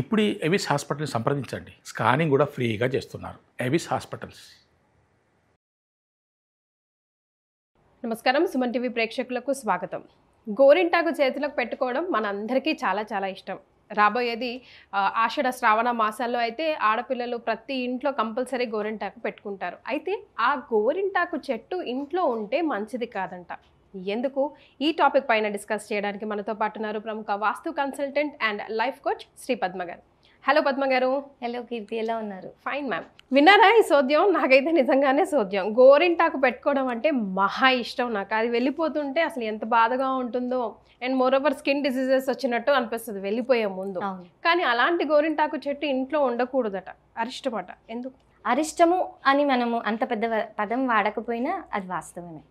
ఇప్పుడు ఎవిస్ హాస్పిటల్ని సంప్రదించండి. స్కానింగ్ కూడా ఫ్రీగా చేస్తున్నారు. Avis hospitals. నమస్కారం, సుమన్ టీవీ ప్రేక్షకులకు స్వాగతం. గోరింటాకు చేతులకు పెట్టుకోవడం మనందరికీ చాలా చాలా ఇష్టం. రాబోయేది ఆషాఢ శ్రావణ మాసాల్లో అయితే ఆడపిల్లలు ప్రతి ఇంట్లో కంపల్సరీ గోరింటాకు పెట్టుకుంటారు. అయితే ఆ గోరింటాకు చెట్టు ఇంట్లో ఉంటే మంచిది కాదంట. ఎందుకు? ఈ టాపిక్ పైన డిస్కస్ చేయడానికి మనతో పాటు ఉన్నారు ప్రముఖ vastu consultant and life coach Shri Padma గారు. హలో పద్మ గారు. హలో కీర్తి, ఎలా ఉన్నారు? Fine ma'am. విన్నారా ఈ సోద్యం? నాకైతే నిజంగానే సోద్యం. గోరింటాకు పెట్టుకోవడం అంటే మహా ఇష్టం నాకు. అది వెళ్ళిపోతుంటే అసలు ఎంత బాధగా ఉంటుందో. అండ్ మోరోవర్ స్కిన్ డిసీజెస్ వచ్చినట్టు అనిపిస్తుంది వెళ్ళిపోయే ముందు. కానీ అలాంటి గోరింటాకు చెట్టు ఇంట్లో ఉండకూడదట, అరిష్టమట. ఎందుకు? అరిష్టము అని మనము అంత పెద్ద పదం వాడకపోయినా అది వాస్తవమే.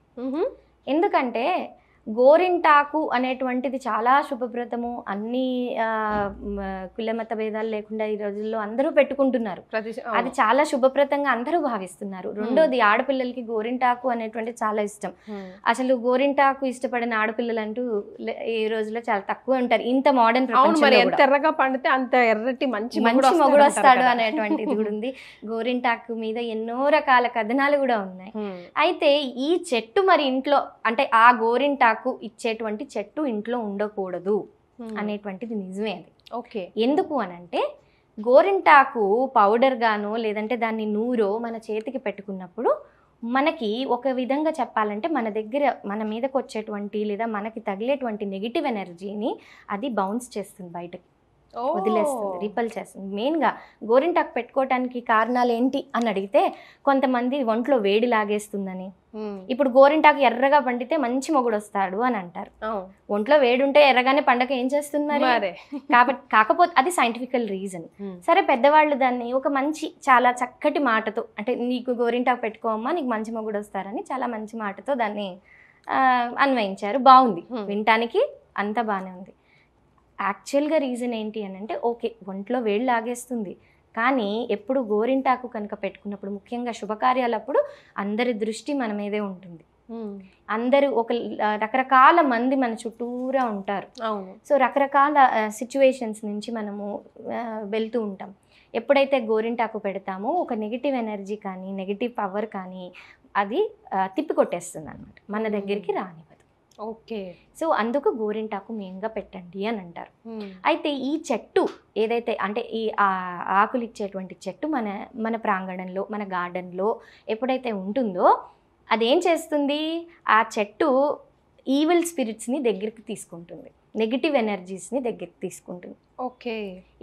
ఎందుకంటే గోరింటాకు అనేటువంటిది చాలా శుభప్రదము. అన్ని కులమత భేదాలు లేకుండా ఈ రోజుల్లో అందరూ పెట్టుకుంటున్నారు. అది చాలా శుభప్రదంగా అందరూ భావిస్తున్నారు. రెండోది, ఆడపిల్లలకి గోరింటాకు అనేటువంటిది చాలా ఇష్టం. అసలు గోరింటాకు ఇష్టపడిన ఆడపిల్లలు అంటూ ఈ రోజుల్లో చాలా తక్కువ ఉంటారు. ఇంత మోడర్న్ ప్రపంచంలో ఎంత ఎర్రగా పండితే అంత ఎర్రటి మంచి మొగుడు వస్తాడు అనేటువంటిది కూడా ఉంది. గోరింటాకు మీద ఎన్నో రకాల కథనాలు కూడా ఉన్నాయి. అయితే ఈ చెట్టు మరి ఇంట్లో, అంటే ఆ గోరింటాకు ఇచ్చేటువంటి చెట్టు ఇంట్లో ఉండకూడదు అనేటువంటిది నిజమే. అది ఓకే. ఎందుకు అనంటే గోరింటాకు పౌడర్ గానో లేదంటే దాన్ని నూరో మన చేతికి పెట్టుకున్నప్పుడు మనకి ఒక విధంగా చెప్పాలంటే మన మీదకి వచ్చేటువంటి లేదా మనకి తగిలేటువంటి నెగిటివ్ ఎనర్జీని అది బౌన్స్ చేస్తుంది, బయటకి వదిలేస్తుంది, రిపల్ చేస్తుంది. మెయిన్గా గోరింటాకు పెట్టుకోవటానికి కారణాలు ఏంటి అని అడిగితే, కొంతమంది ఒంట్లో వేడి లాగేస్తుందని. ఇప్పుడు గోరింటాకు ఎర్రగా పండితే మంచి మొగుడు వస్తాడు అని అంటారు. ఒంట్లో వేడి ఉంటే ఎర్రగానే పండగ ఏం చేస్తున్నారు కాబట్టి. కాకపోతే అది సైంటిఫికల్ రీజన్. సరే, పెద్దవాళ్ళు దాన్ని ఒక మంచి చాలా చక్కటి మాటతో, అంటే నీకు గోరింటాకు పెట్టుకోమ్మా నీకు మంచి మొగుడు వస్తారని చాలా మంచి మాటతో దాన్ని అన్వయించారు. బాగుంది, వినటానికి అంతా బాగానే ఉంది. యాక్చువల్గా రీజన్ ఏంటి అని అంటే, ఓకే ఒంట్లో వేడి లాగేస్తుంది, కానీ ఎప్పుడు గోరింటాకు కనుక పెట్టుకున్నప్పుడు, ముఖ్యంగా శుభకార్యాలప్పుడు అందరి దృష్టి మన మీదే ఉంటుంది. అందరూ రకరకాల మంది మన చుట్టూరా ఉంటారు. సో రకరకాల సిచ్యువేషన్స్ నుంచి మనము వెళ్తూ ఉంటాం. ఎప్పుడైతే గోరింటాకు పెడతామో ఒక నెగిటివ్ ఎనర్జీ కానీ నెగిటివ్ పవర్ కానీ అది తిప్పికొట్టేస్తుంది అనమాట, మన దగ్గరికి రానివ్వదు. ఓకే. సో అందుకు గోరింటాకు మెయిన్గా పెట్టండి అని అంటారు. అయితే ఈ చెట్టు ఏదైతే, అంటే ఈ ఆకులు ఇచ్చేటువంటి చెట్టు మన ప్రాంగణంలో, మన గార్డెన్లో ఎప్పుడైతే ఉంటుందో అదేం చేస్తుంది, ఆ చెట్టు ఈవిల్ స్పిరిట్స్ని దగ్గరికి తీసుకుంటుంది, నెగిటివ్ ఎనర్జీస్ని దగ్గరికి తీసుకుంటుంది. ఓకే.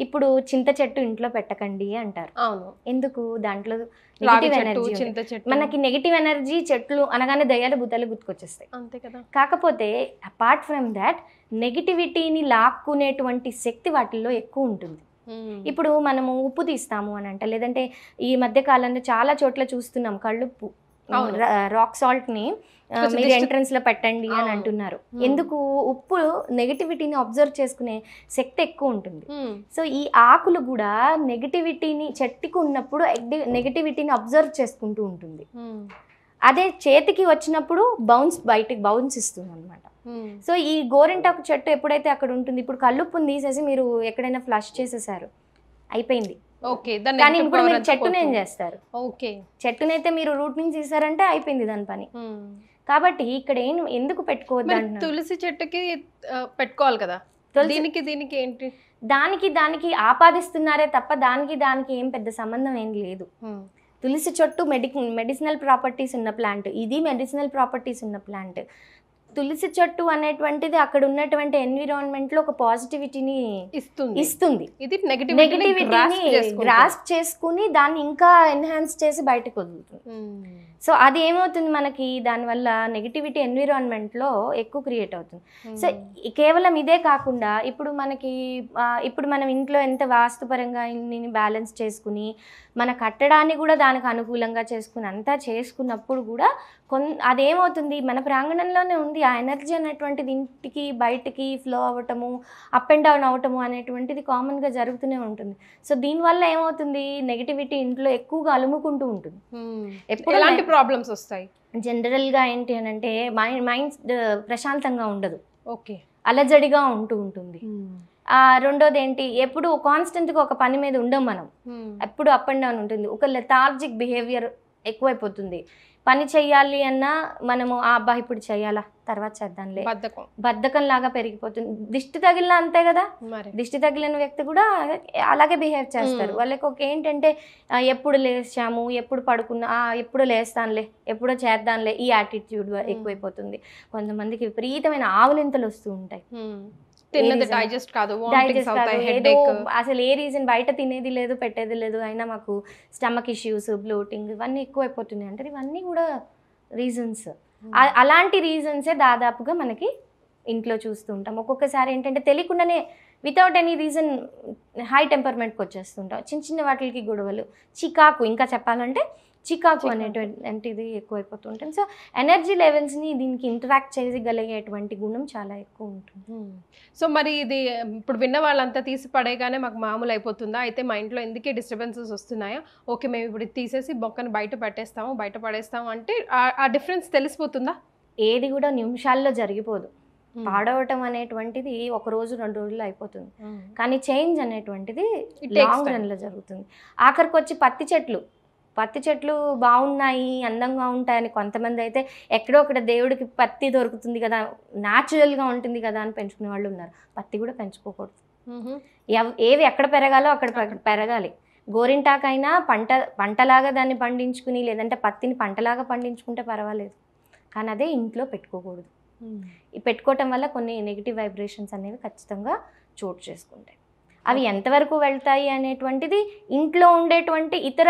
ఇప్పుడు చింత చెట్టు ఇంట్లో పెట్టకండి అంటారు. అవును. ఎందుకు? దాంట్లో నెగిటివ్ ఎనర్జీ, మనకి నెగిటివ్ ఎనర్జీ చెట్లు అనగానే దయ్యాలు భూతాలు గుర్తుకొచ్చేస్తాయి, అంతే కదా. కాకపోతే అపార్ట్ ఫ్రమ్ దాట్ నెగిటివిటీని లాక్కునేటువంటి శక్తి వాటిల్లో ఎక్కువ ఉంటుంది. ఇప్పుడు మనము ఉప్పు తీస్తాము అని అంటే, లేదంటే ఈ మధ్య కాలంలో చాలా చోట్ల చూస్తున్నాం కళ్ళుప్పు, రాక్ సాల్ట్ ని మీరు ఎంట్రన్స్ లో పెట్టండి అని అంటున్నారు. ఎందుకు? ఉప్పు నెగిటివిటీని అబ్జర్వ్ చేసుకునే శక్తి ఎక్కువ ఉంటుంది. సో ఈ ఆకులు కూడా నెగిటివిటీని, చెట్టుకు ఉన్నప్పుడు నెగిటివిటీని అబ్జర్వ్ చేసుకుంటూ ఉంటుంది. అదే చేతికి వచ్చినప్పుడు బయటికి బౌన్స్ ఇస్తుంది అనమాట. సో ఈ గోరింటాకు చెట్టు ఎప్పుడైతే అక్కడ ఉంటుంది, ఇప్పుడు కల్లుప్పుని తీసేసి మీరు ఎక్కడైనా ఫ్లష్ చేసేసారు, అయిపోయింది. కానీ ఇప్పుడు మీరు చెట్టుని ఏం చేస్తారు? ఓకే, చెట్టునైతే మీరు రూట్ నుంచి తీసారంటే అయిపోయింది దాని పని. కాబట్టి ఇక్కడ ఎందుకు పెట్టుకోవద్దు? తులసి చెట్టుకి పెట్టుకోవాలి కదా. దీనికి ఏంటి? దానికి ఆపాదిస్తున్నారే తప్ప దానికి ఏం పెద్ద సంబంధం ఏం లేదు. తులసి చెట్టు మెడిసినల్ ప్రాపర్టీస్ ఉన్న ప్లాంట్, ఇది మెడిసినల్ ప్రాపర్టీస్ ఉన్న ప్లాంట్. తులసి చెట్టు అనేటువంటిది అక్కడ ఉన్నటువంటి ఎన్విరాన్మెంట్ లో ఒక పాజిటివిటీని ఇస్తుంది. ఇది నెగటివిటీని గ్రాస్ప్ చేసుకుని దాన్ని ఇంకా ఎన్హాన్స్ చేసి బయటకు వదులుతుంది. సో అది ఏమవుతుంది, మనకి దానివల్ల నెగిటివిటీ ఎన్విరాన్మెంట్ లో ఎక్కువ క్రియేట్ అవుతుంది. సో కేవలం ఇదే కాకుండా ఇప్పుడు మనం ఇంట్లో ఎంత వాస్తుపరంగా ఇన్ని బ్యాలెన్స్ చేసుకుని మన కట్టడాన్ని కూడా దానికి అనుకూలంగా చేసుకుని అంతా చేసుకున్నప్పుడు కూడా అదేమవుతుంది, మన ప్రాంగణంలోనే ఉంది. ఆ ఎనర్జీ అనేటువంటిది ఇంటికి బయటికి ఫ్లో అవ్వటము, అప్ అండ్ డౌన్ అవ్వటము అనేటువంటిది కామన్గా జరుగుతూనే ఉంటుంది. సో దీనివల్ల ఏమవుతుంది, నెగిటివిటీ ఇంట్లో ఎక్కువగా అలుముకుంటూ ఉంటుంది. ఎప్పుడు ఎలాంటి ప్రాబ్లమ్స్ వస్తాయి? జనరల్గా ఏంటి అని అంటే మైండ్ ప్రశాంతంగా ఉండదు. ఓకే. అలజడిగా ఉంటుంది. రెండోది ఏంటి, ఎప్పుడు కాన్స్టెంట్గా ఒక పని మీద ఉండం మనం, ఎప్పుడు అప్ అండ్ డౌన్ ఉంటుంది. ఒక లెథార్జిక్ బిహేవియర్ ఎక్కువైపోతుంది. పని చెయ్యాలి అన్నా మనము అబ్బా ఇప్పుడు చెయ్యాలా తర్వాత చేద్దాంలే, బద్ధకం లాగా పెరిగిపోతుంది. దిష్టి తగిలిన అంతే కదా, దిష్టి తగిలిన వ్యక్తి కూడా అలాగే బిహేవ్ చేస్తారు. వాళ్ళకి ఒక ఏంటంటే ఎప్పుడు లేచాము, ఎప్పుడు పడుకున్నా, ఎప్పుడు లేస్తానులే, ఎప్పుడో చేద్దాంలే, ఈ యాటిట్యూడ్ ఎక్కువైపోతుంది. కొంతమందికి విపరీతమైన ఆవులింతలు వస్తూ ఉంటాయి. డైజెస్ట్ కాదు, అసలు ఏ రీజన్, బయట తినేది లేదు పెట్టేది లేదు, అయినా మాకు స్టమక్ ఇష్యూస్, బ్లోటింగ్ ఇవన్నీ ఎక్కువైపోతున్నాయి అంటే ఇవన్నీ కూడా రీజన్స్. అలాంటి రీజన్సే దాదాపుగా మనకి ఇంట్లో చూస్తూ ఉంటాం. ఒక్కొక్కసారి ఏంటంటే తెలియకుండానే వితౌట్ ఎనీ రీజన్ హై టెంపర్మెంట్కి వచ్చేస్తుంటాం. చిన్న చిన్న వాటికి గొడవలు, చికాకు, ఇంకా చెప్పాలంటే చికాకు అనేటువంటిది ఎక్కువైపోతుంటుంది. సో ఎనర్జీ లెవెల్స్ని దీనికి ఇంటరాక్ట్ చేయగలిగేటువంటి గుణం చాలా ఎక్కువ ఉంటుంది. సో మరి ఇది ఇప్పుడు విన్న వాళ్ళంతా తీసి పడేగానే మాకు మామూలు అయిపోతుందా? అయితే మా ఇంట్లో ఎందుకే డిస్టర్బెన్సెస్ వస్తున్నాయా, ఓకే మేము ఇప్పుడు తీసేసి బొక్కను బయట పడేస్తాము అంటే ఆ డిఫరెన్స్ తెలిసిపోతుందా? ఏది కూడా నిమిషాల్లో జరిగిపోదు. పాడవటం అనేటువంటిది ఒక రోజు 2 రోజుల్లో అయిపోతుంది. కానీ చేంజ్ అనేటువంటిది లాంగ్ రన్లో జరుగుతుంది. ఆఖరికి వచ్చి పత్తి చెట్లు బాగున్నాయి, అందంగా ఉంటాయని కొంతమంది అయితే ఎక్కడో ఒకటి దేవుడికి పత్తి దొరుకుతుంది కదా, న్యాచురల్గా ఉంటుంది కదా అని పెంచుకునే వాళ్ళు ఉన్నారు. పత్తి కూడా పెంచుకోకూడదు. ఏవి ఎక్కడ పెరగాలో అక్కడ పెరగాలి. గోరింటాకైనా పంటలాగా దాన్ని పండించుకుని, లేదంటే పత్తిని పంటలాగా పండించుకుంటే పర్వాలేదు, కానీ అదే ఇంట్లో పెట్టుకోకూడదు. ఈ పెట్టుకోవటం వల్ల కొన్ని నెగిటివ్ వైబ్రేషన్స్ అనేవి ఖచ్చితంగా చోటు చేసుకుంటాయి. అవి ఎంతవరకు వెళ్తాయి అనేటువంటిది ఇంట్లో ఉండేటువంటి ఇతర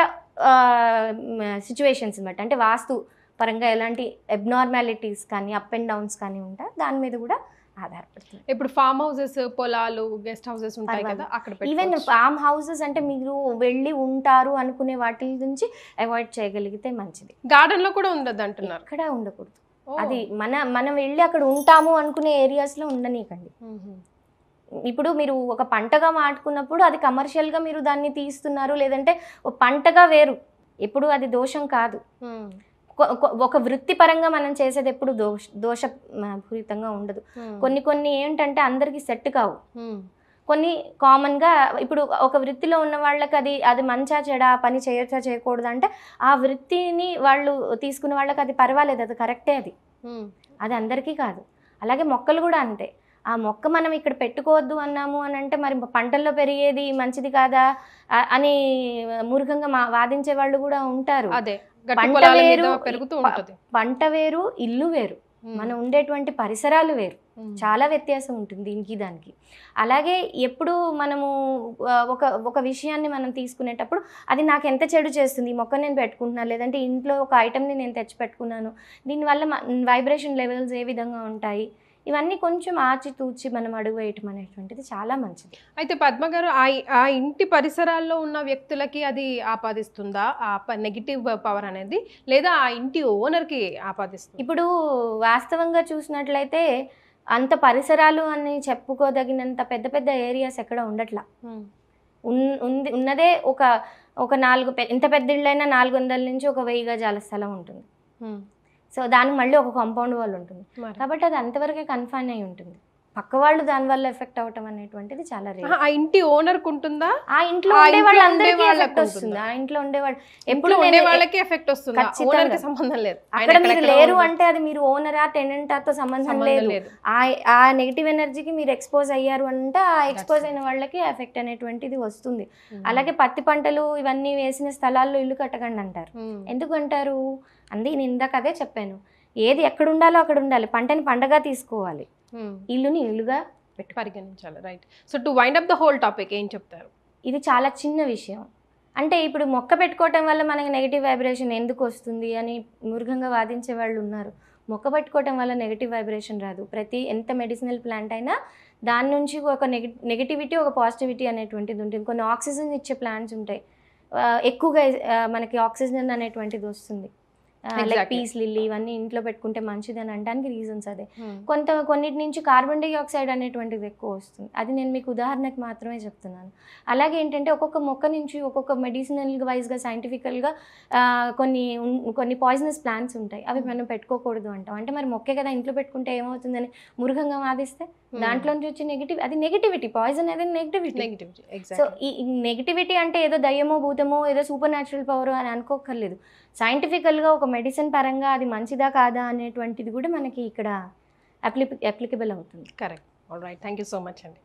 సిచ్యువేషన్స్ బట్టి, అంటే వాస్తు పరంగా ఎలాంటి అబ్నార్మాలిటీస్ కానీ అప్ అండ్ డౌన్స్ కానీ ఉంటాయి, దాని మీద కూడా ఆధారపడుతుంది. ఇప్పుడు ఫామ్ హౌసెస్, పొలాలు, గెస్ట్ హౌసెస్ ఉంటాయి కదా, అక్కడ ఈవెన్ ఫామ్ హౌసెస్ అంటే మీరు వెళ్ళి ఉంటారు అనుకునే వాటి నుంచి అవాయిడ్ చేయగలిగితే మంచిది. గార్డెన్ లో కూడా ఉండదు అంటున్నారు. ఎక్కడ ఉండకూడదు. అది మనం వెళ్ళి అక్కడ ఉంటాము అనుకునే ఏరియాస్లో ఉండనీకండి. ఇప్పుడు మీరు ఒక పంటగా మాట్లాడుకున్నప్పుడు అది కమర్షియల్గా మీరు దాన్ని తీస్తున్నారు, లేదంటే పంటగా వేరు, ఎప్పుడు అది దోషం కాదు. ఒక వృత్తిపరంగా మనం చేసేది ఎప్పుడు దోషపూరితంగా ఉండదు. కొన్ని ఏంటంటే అందరికి సెట్ కావు. కొన్ని కామన్గా ఇప్పుడు ఒక వృత్తిలో ఉన్న వాళ్ళకి అది మంచా చెడా, పని చేయొచ్చా చేయకూడదు అంటే ఆ వృత్తిని వాళ్ళు తీసుకునే వాళ్ళకి అది పర్వాలేదు, అది కరెక్టే, అది అందరికీ కాదు. అలాగే మొక్కలు కూడా అంతే. ఆ మొక్క మనం ఇక్కడ పెట్టుకోవద్దు అన్నాము అని అంటే మరి పంటల్లో పెరిగేది మంచిది కాదా అని మూర్ఖంగా వాదించే వాళ్ళు కూడా ఉంటారు. పంట వేరు, ఇల్లు వేరు, మనం ఉండేటువంటి పరిసరాలు వేరు, చాలా వ్యత్యాసం ఉంటుంది దీనికి దానికి. అలాగే ఎప్పుడు మనము ఒక విషయాన్ని మనం తీసుకునేటప్పుడు అది నాకు ఎంత చెడు చేస్తుంది, ఈ మొక్క నేను పెట్టుకుంటున్నాను, లేదంటే ఇంట్లో ఒక ఐటమ్ని నేను తెచ్చి పెట్టుకున్నాను, దీనివల్ల వైబ్రేషన్ లెవెల్స్ ఏ విధంగా ఉంటాయి, ఇవన్నీ కొంచెం ఆచితూచి మనం అడుగు వేయటం అనేటువంటిది చాలా మంచిది. అయితే పద్మ గారు, ఆ ఇంటి పరిసరాల్లో ఉన్న వ్యక్తులకి అది ఆపాదిస్తుందా ఆ నెగిటివ్ పవర్ అనేది, లేదా ఆ ఇంటి ఓనర్కి ఆపాదిస్తుంది? ఇప్పుడు వాస్తవంగా చూసినట్లయితే అంత పరిసరాలు అని చెప్పుకోదగినంత పెద్ద పెద్ద ఏరియాస్ ఎక్కడ ఉండట్లా. ఉన్నదే ఒక 4 ఎంత పెద్ద ఇళ్ళైనా 400 నుంచి 1000 గజాల స్థలం ఉంటుంది. సో దానికి మళ్ళీ ఒక కాంపౌండ్ వాల్ ఉంటుంది, కాబట్టి అది అంతవరకే కన్ఫైన్ అయి ఉంటుంది. పక్క వాళ్ళు దాని వల్ల ఎఫెక్ట్ అవటం అనేటువంటిది చాలా రేర్. ఆ ఇంటి ఓనర్కి ఉంటుందా? ఆ ఇంట్లో ఉండే వాళ్ళందరికీ ఎఫెక్ట్ వస్తుంది. ఆ ఇంట్లో ఉండేవాళ్ళు ఎప్పుడు ఉండే వాళ్ళకి ఎఫెక్ట్ వస్తుంది, ఓనర్కి సంబంధం లేదు. అక్కడ మీరు లేరు అంటే అది మీరు ఓనరా టెనెంటాతో సంబంధం లేదు. ఆ నెగిటివ్ ఎనర్జీకి మీరు ఎక్స్పోజ్ అయ్యారు అంటే ఆ ఎక్స్పోజ్ అయిన వాళ్ళకి ఎఫెక్ట్ అనేటువంటిది వస్తుంది. అలాగే పత్తి పంటలు ఇవన్నీ వేసిన స్థలాల్లో ఇల్లు కట్టకండి అంటారు. ఎందుకంటారు? నేను ఇందాక అదే చెప్పాను, ఏది ఎక్కడ ఉండాలో అక్కడ ఉండాలి, పంటని పండగా తీసుకోవాలి, ఇల్లుని ఇల్లుగా పరిగణించాలి. Right. So to wind up the whole topic ఏం చెప్తారు? ఇది చాలా చిన్న విషయం. అంటే ఇప్పుడు మొక్క పెట్టుకోవటం వల్ల మనకి నెగిటివ్ వైబ్రేషన్ ఎందుకు వస్తుంది అని మూర్ఖంగా వాదించే వాళ్ళు ఉన్నారు. మొక్క పెట్టుకోవటం వల్ల నెగిటివ్ వైబ్రేషన్ రాదు. ఎంత మెడిసినల్ ప్లాంట్ అయినా దాని నుంచి ఒక నెగిటివిటీ, ఒక పాజిటివిటీ అనేటువంటిది ఉంటుంది. కొన్ని ఆక్సిజన్ ఇచ్చే ప్లాంట్స్ ఉంటాయి, ఎక్కువగా మనకి ఆక్సిజన్ అనేటువంటిది వస్తుంది. లైక్ పీస్ లిల్లీ ఇవన్నీ ఇంట్లో పెట్టుకుంటే మంచిది అని అనడానికి రీజన్స్ అదే. కొన్నిటి నుంచి కార్బన్ డైఆక్సైడ్ అనేటువంటిది ఎక్కువ వస్తుంది. అది నేను మీకు ఉదాహరణకు మాత్రమే చెప్తున్నాను. అలాగే ఏంటంటే ఒక్కొక్క మొక్క నుంచి ఒక్కొక్క మెడిసినల్ వైజ్గా సైంటిఫికల్గా కొన్ని పాయిజనస్ ప్లాంట్స్ ఉంటాయి, అవి మనం పెట్టుకోకూడదు అంటాం. అంటే మరి మొక్కే కదా ఇంట్లో పెట్టుకుంటే ఏమవుతుందని మూర్ఖంగా వాదిస్తే దాంట్లో నుంచి వచ్చే అది నెగిటివిటీ, పాయిజన్ అనేది నెగిటివిటీ. Negativity so exactly. ఈ నెగిటివిటీ అంటే ఏదో దయ్యమో భూతమో ఏదో సూపర్ న్యాచురల్ పవర్ అని అనుకోకర్లేదు. సైంటిఫికల్గా ఒక మెడిసిన్ పరంగా అది మంచిదా కాదా అనేటువంటిది కూడా మనకి ఇక్కడ అప్లికబుల్ అవుతుంది. Correct. All right, thank you so much అండి.